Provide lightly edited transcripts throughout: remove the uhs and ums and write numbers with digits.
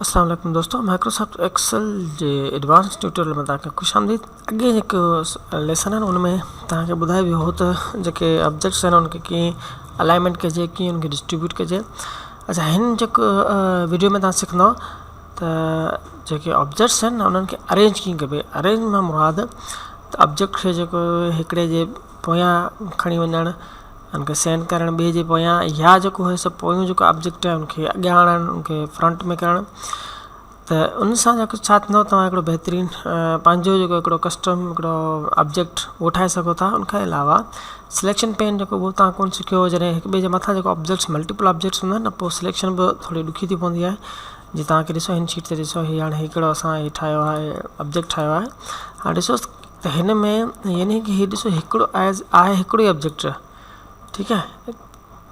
अस्सलाम वालेकुम दोस्तों, माइक्रोसॉफ्ट एक्सेल जे एडवांस ट्यूटोरियल में तव्हांखे खुश आमदीद। अॻे जेको लेसन आहे उनमें तव्हांखे ॿुधायो वियो हो त जेके ऑब्जेक्ट्स आहिनि उनखे कीअं अलाइनमेंट कजे, कीअं उनखे डिस्ट्रीब्यूट कजे। अच्छा, हिन जेको वीडियो में तव्हां सिखंदव त जेके ऑब्जेक्ट्स आहिनि उन्हनि खे अरेंज कीअं कबे। अरेंज मां मुराद त ऑब्जेक्ट खे जेको हिकिड़े जे पोयां खणी वञणु, उनखे सेंड करणु ॿिए जे पोयां, या जेको आहे सभु पोयूं जेको ऑब्जेक्ट आहे उनखे अॻियां आणणु, उनखे फ्रंट में करणु। त उन सां जेको छा थींदो, तव्हां हिकिड़ो बहितरीनु पंहिंजो जेको हिकिड़ो कस्टम हिकिड़ो ऑब्जेक्ट उहो ठाहे सघो था। उनखां अलावा सिलेक्शन पेन जेको उहो तव्हां कोन सिखियो, जॾहिं हिक ॿिए जे मथां जेको ऑब्जेक्ट्स मल्टीपल ऑब्जेक्ट्स हूंदा आहिनि न, पोइ सिलेक्शन बि थोरी ॾुखी थी पवंदी आहे। जीअं तव्हांखे ॾिसो हिन शीट ते ॾिसो, हीअ हाणे हिकिड़ो असां हीअ ठाहियो आहे, ऑब्जेक्ट ठाहियो आहे। हाणे ॾिसो त हिन में यानी कि हीअ ॾिसो हिकिड़ो आहे हिकिड़ो ई ऑब्जेक्ट, ठीकु आहे,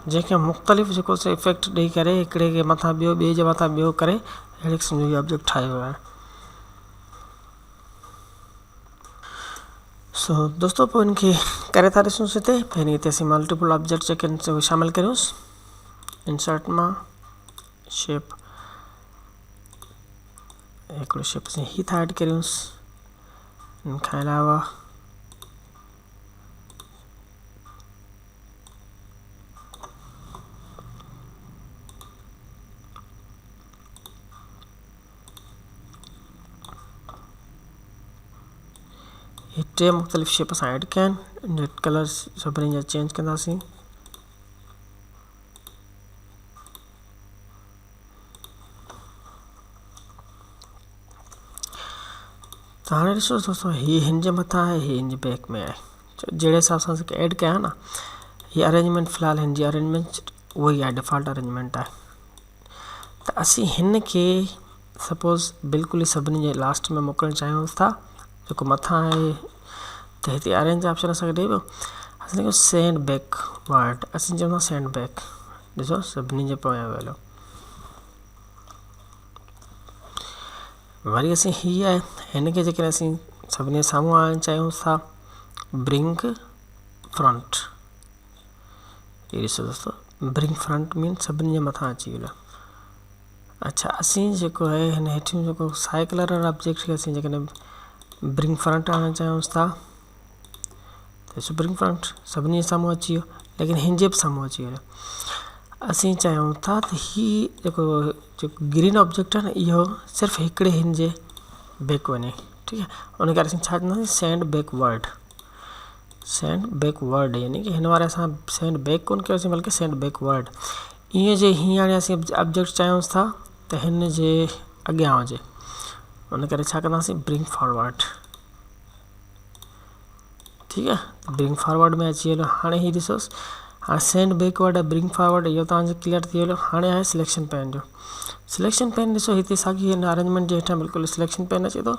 जंहिंखे मुख़्तलिफ़ जेको इफेक्ट ॾेई करे हिकिड़े जे मथां ॿियो, ॿिए जे मथां ॿियो करे अहिड़े क़िस्म जो इहो ऑब्जेक्ट ठाहियो आहे। सो दोस्तों, पोइ हिनखे करे था ॾिसूंसि हिते। पहिरीं हिते असीं मल्टीपल ऑब्जेक्ट जेके आहिनि उहे शामिलु करियूंसि। इंसर्ट मां शेप, हिकिड़ो शेप असीं हीअ था ऐड करियूंसि। हिनखां अलावा ये टे मुख़्तलिफ़ शेप असां ऐड कया आहिनि। रेड कलर्स सभिनी जा चेंज कंदासीं। त हाणे ॾिसो दोस्तों, हीअ हिन जे मथां आहे, हीअ हिन जे बैक में आहे। जहिड़े हिसाब सां असांखे ऐड कया न, हीअ अरेंजमेंट फ़िलहाल हिन जी अरेंजमेंट उहा ई आहे, डिफ़ॉल्ट अरेंजमेंट आहे। त असीं हिन खे सपोज़ बिल्कुलु ई सभिनी जे लास्ट में मोकिलणु चाहियूं था। जेको मथां आहे त हिते अरेंज ऑप्शन असांखे ॾे पियो, असां लिखूं सेंड बैक वर्ड, असीं चऊं था सेंड बैक। ॾिसो सभिनी जे पोयां वियो। वरी असीं हीअ आहे, हिन खे जेकॾहिं असीं सभिनी जे साम्हूं आणणु चाहियूं था, ब्रिंग फ्रंट। इहो ॾिसो दोस्तों, ब्रिंग फ्रंट मीन्स सभिनी जे मथां अची वियो। अच्छा, असीं जेको आहे हिन हेठियूं जेको साए कलर वारा ऑब्जेक्ट खे असीं जेकॾहिं ब्रिंग फ्रंट आणणु चाहियूं था, त ब्रिंग फ्रंट सभिनी जे साम्हूं अची वियो, लेकिन हिन जे बि साम्हूं अची वियो। असीं चाहियूं था त हीअ जेको ग्रीन ऑब्जेक्ट आहे न, इहो सिर्फ़ु हिकिड़े हिन जे बैक वञे, ठीकु आहे। उन करे असीं छा चवंदासीं, send back word. Send back word यानी कि हिन वारे असां सेंड बैक कोन कयोसीं, बल्कि सेंड बैक वर्ड। ईअं जे हीअं हाणे असीं ऑब्जेक्ट चाहियूं था त हिन जे अॻियां हुजे, उन करे छा कंदासीं, ब्रिंग फॉरवर्ड, ठीकु आहे। ब्रिंग फॉरवर्ड में अची वियो। हाणे हीअ ॾिसोसि, हाणे सेंड बैकवर्ड ऐं ब्रिंग फॉरवर्ड इहो तव्हांजो क्लियर थी वियो। हाणे आहे सिलेक्शन पेन जो। सिलेक्शन पेन ॾिसो हिते साॻी हिन अरेंजमेंट जे हेठां बिल्कुलु सिलेक्शन पेन अचे थो।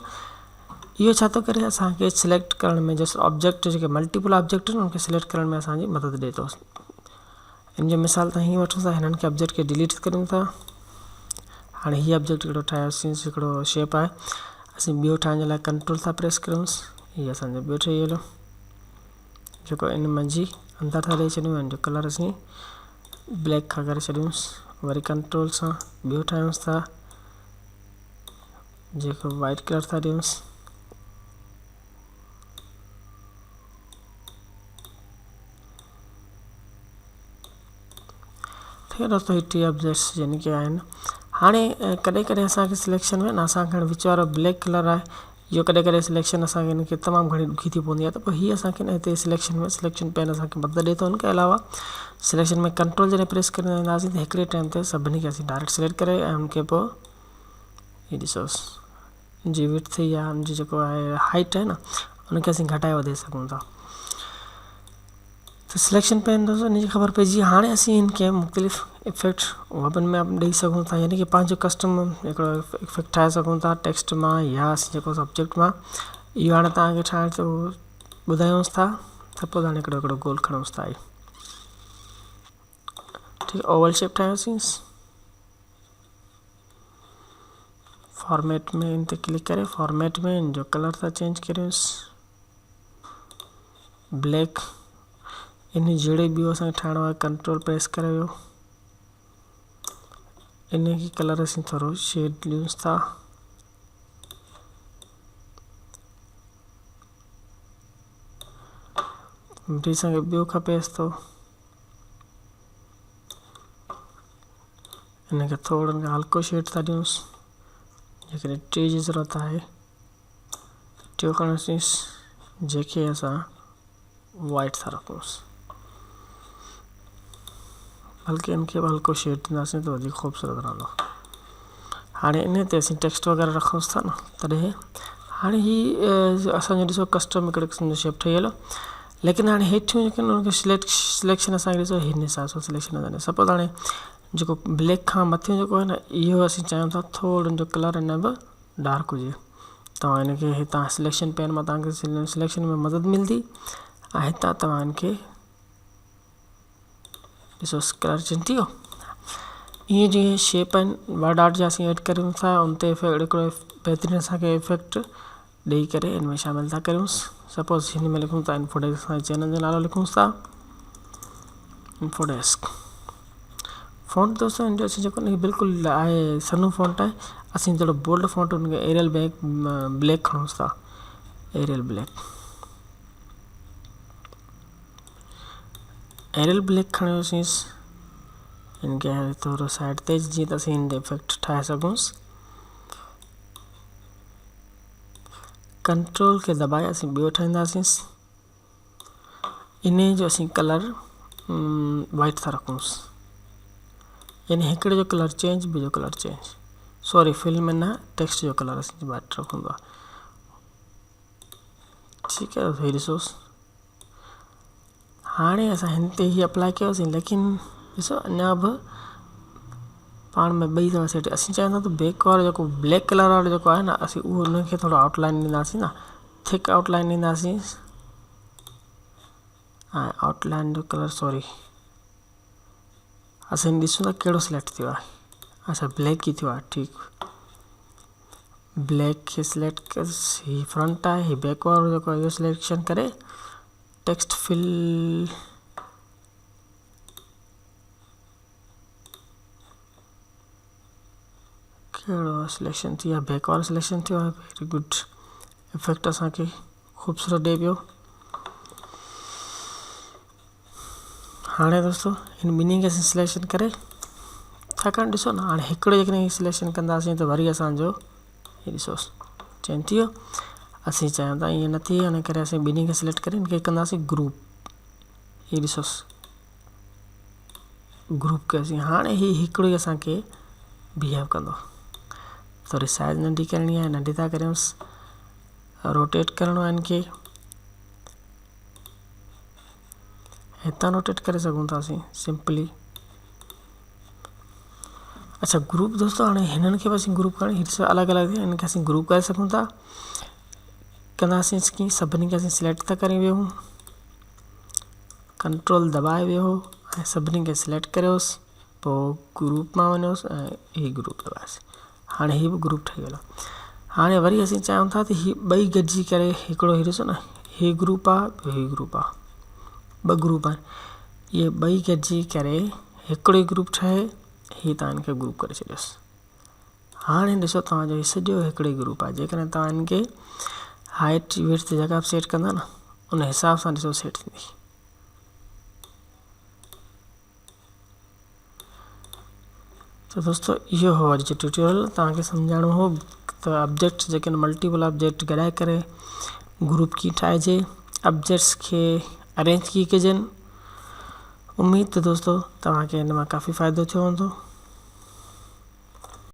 इहो छा थो करे, असांखे सिलेक्ट करण में, जस्ट ऑब्जेक्ट जेके मल्टीपल ऑब्जेक्ट आहिनि उनखे सिलेक्ट करण में असांजी मदद ॾिए थो। इन जो मिसाल तव्हां हीअं वठूं था, हिननि खे ऑब्जेक्ट खे डिलीट करूं था। हाणे हीअ ऑब्जेक्ट हिकिड़ो ठाहियोसीं, हिकिड़ो शेप आहे, असीं ॿियो ठाहिण जे लाइ कंट्रोल था प्रेस करूंसि। हीअ असांजो ॿियो ठही वियो, जेको इन मंझि अंदरि था ॾेई छॾियूं। हिन जो कलर असीं ब्लैक खां करे छॾियूंसि। वरी कंट्रोल सां ॿियो ठाहियूंसि था, जेको वाइट कलर था ॾियूंसि। ठीकु आहे दोस्तों, हीअ टे ऑब्जेक्ट्स यानी कि आहिनि। हाणे कॾहिं कॾहिं असांखे सिलेक्शन में न, असांखे हाणे विच वारो ब्लैक कलर आहे, इहो कॾहिं कॾहिं सिलेक्शन असांखे हिनखे तमामु घणी ॾुखी थी पवंदी आहे। त पोइ हीअ असांखे न हिते सिलेक्शन में सिलेक्शन पेन असांखे मदद ॾिए थो। हिन खां अलावा सिलेक्शन में कंट्रोल जॾहिं प्रेस करे वेंदासीं त हिकिड़े टाइम ते सभिनी खे असीं डायरेक्ट सिलेक्ट करे ऐं उनखे पोइ हीअ ॾिसोसि, जी विड्थ या हुनजी जेको आहे हाइट आहे न, उनखे असीं घटाए वधाए सघूं था। त सिलेक्शन पेन दोस्तों इन जी ख़बर पइजी। हाणे असीं हिनखे मुख़्तलिफ़ इफेक्ट वेबन में ॾेई सघूं था, यानी कि पंहिंजो कस्टम हिकिड़ो इफेक्ट ठाहे सघूं था टेक्स्ट मां या असीं जेको सब्जेक्ट मां। इहो हाणे तव्हांखे ठाहिण जो ॿुधायूंसि था। सपोज़ हाणे हिकिड़ो गोल खणूंसि था, ठीकु आहे, ओवल शेप ठाहियोसीं। फॉर्मेट में इन ते क्लिक करे फॉर्मेट में इन जो कलर था चेंज करियोसि, ब्लैक। इन जहिड़े ॿियो असांखे ठाहिणो आहे, कंट्रोल प्रेस करे वियो, इन की कलर असीं थोरो शेड ॾियूंसि था। वरी असांखे ॿियो खपेसि थो, इनखे थोरो हल्को शेड था ॾियूंसि, जेकॾहिं टे जी ज़रूरत आहे टियों खणोसीं, जंहिंखे असां वाइट था रखूंसि, बल्कि इनखे हल्को शेड ॾींदासीं त वधीक ख़ूबसूरत रहंदो। हाणे इन ते असीं टेक्स्ट वग़ैरह रखूंसि था न, तॾहिं हाणे ही असांजो ॾिसो कस्टम हिकिड़े क़िस्म जो शेप ठही वियो, लेकिन हाणे हेठियूं जेके उनखे सिलेक्शन असांखे ॾिसो हिन हिसाब सां सिलेक्शन कंदा। सपोज़ हाणे जेको ब्लैक खां मथे जेको आहे न, इहो असीं चाहियूं था थोरो हुनजो कलर अञा बि डार्क हुजे। तव्हां हिनखे हितां सिलेक्शन पैन मां तव्हांखे सिलेक्शन में मदद मिलंदी, ऐं हितां तव्हां हिनखे ॾिसो कलर चेंज थी वियो। ईअं जीअं शेप आहिनि वर्ड आर्ट जा असीं ऐड करियूं था, उन ते हिकिड़ो बहितरीनु असांखे इफेक्ट ॾेई करे हिन में शामिल था करियूंसि। सपोज़ हिन में लिखूं था इन्फोडेस्क, असांजे चैनल जो नालो लिखूंसि था इन्फोडेस्क। फ़ॉन्ट दोस्तों हिन जो असीं जेको न बिल्कुलु आहे सन्हो फ़ॉन्ट आहे, असीं थोरो बोल्ड फ़ॉन्ट हुनखे एरियल ब्लैक खणूंसि था, एरियल ब्लैक खणियोसीं। हिनखे थोरो साइड ते जीअं त असीं हिन जो इफेक्ट ठाहे सघूंसि। कंट्रोल खे दॿाए असीं ॿियो ठाहींदासीं। इन जो असीं कलर वाइट था रखूंसि, यानी हिकिड़े जो कलर चेंज, ॿियो जो कलर चेंज, सॉरी फिल में न, टेक्स्ट जो कलर असीं वाइट रखूंदो आहे। ठीकु आहे, हे ॾिसोसि हाणे असां हिन ते ही अप्लाई कयोसीं, लेकिन ॾिसो अञा बि पाण में ॿई अथव सेट। असीं चाहियूं था त बैक वारो जेको ब्लैक कलर वारो जेको आहे न, असीं उहो हुनखे थोरो आउटलाइन ॾींदासीं न, थिक आउटलाइन ॾींदासीं। ऐं आउटलाइन जो कलर सॉरी असां ॾिसूं था कहिड़ो सिलेक्ट थियो आहे। अच्छा ब्लैक ई थियो आहे, ठीकु। ब्लैक खे सिलेक्ट कर, ही फ्रंट आहे, ही बैक वारो जेको आहे इहो सिलेक्शन करे टेक्स्ट फिल कहिड़ो सिलेक्शन थी आहे, बैक वारो सिलेक्शन थियो आहे। वेरी गुड, इफेक्ट असांखे ख़ूबसूरत ॾे पियो। हाणे दोस्तों हिन ॿिन्ही खे असीं सिलेक्शन करे, छाकाणि ॾिसो न हाणे हिकिड़ो जेकॾहिं सिलेक्शन कंदासीं त वरी असांजो हे ॾिसोसि चेंज थी वियो। असीं चाहियूं था ईअं न थिए, हिन करे असीं ॿिन्ही खे सिलेक्ट करे हिनखे कंदासीं ग्रुप। हे ॾिसोसि ग्रुप कयोसीं। हाणे ही हिकिड़ो ई असांखे बिहेव कंदो। थोरी साइज़ नंढी करणी आहे, नंढी था करियूंसि। रोटेट करिणो आहे हिनखे, हितां रोटेट करे सघूं था असीं सिंपली। अच्छा ग्रुप दोस्तों हाणे हिननि खे बि असीं ग्रुप करण, हीअ अलॻि अलॻि हिनखे असीं ग्रुप करे सघूं था। कंदासीं कीअं, सभिनी खे असीं सिलेक्ट था करे वियूं, कंट्रोल दॿाए वियो ऐं सभिनी खे सिलेक्ट करियोसि, पोइ ग्रुप मां वञोसि ऐं ही ग्रुप दॿायोसि। हाणे ही बि ग्रुप ठही वियो। हाणे वरी असीं चाहियूं था त ही ॿई गॾिजी करे हिकिड़ो, ही ॾिसो न ही ग्रुप आहे, ॿियो ही ग्रुप आहे, ॿ ग्रुप आहिनि, इहे ॿई गॾिजी करे हिकिड़ो ई ग्रुप ठहे। ही तव्हां हिनखे ग्रुप करे छॾियोसि। हाणे ॾिसो तव्हांजो ही सॼो हिकिड़ो ई ग्रुप आहे। जेकॾहिं तव्हां हिनखे हाइट विड्थ जॻह सेट कंदा न, उन हिसाब सां ॾिसो सेट थींदी। तो दोस्तों इहो हो अॼु जो ट्यूटोरियल, तव्हांखे सम्झाइणो हो त ऑब्जेक्ट्स जेके मल्टीपल ऑब्जेक्ट गॾाए करे ग्रुप कीअं ठाहिजे, ऑब्जेक्ट्स खे अरेंज कीअं कजनि। उम्मीद त दोस्तों तव्हांखे हिन मां काफ़ी फ़ाइदो थियो हूंदो।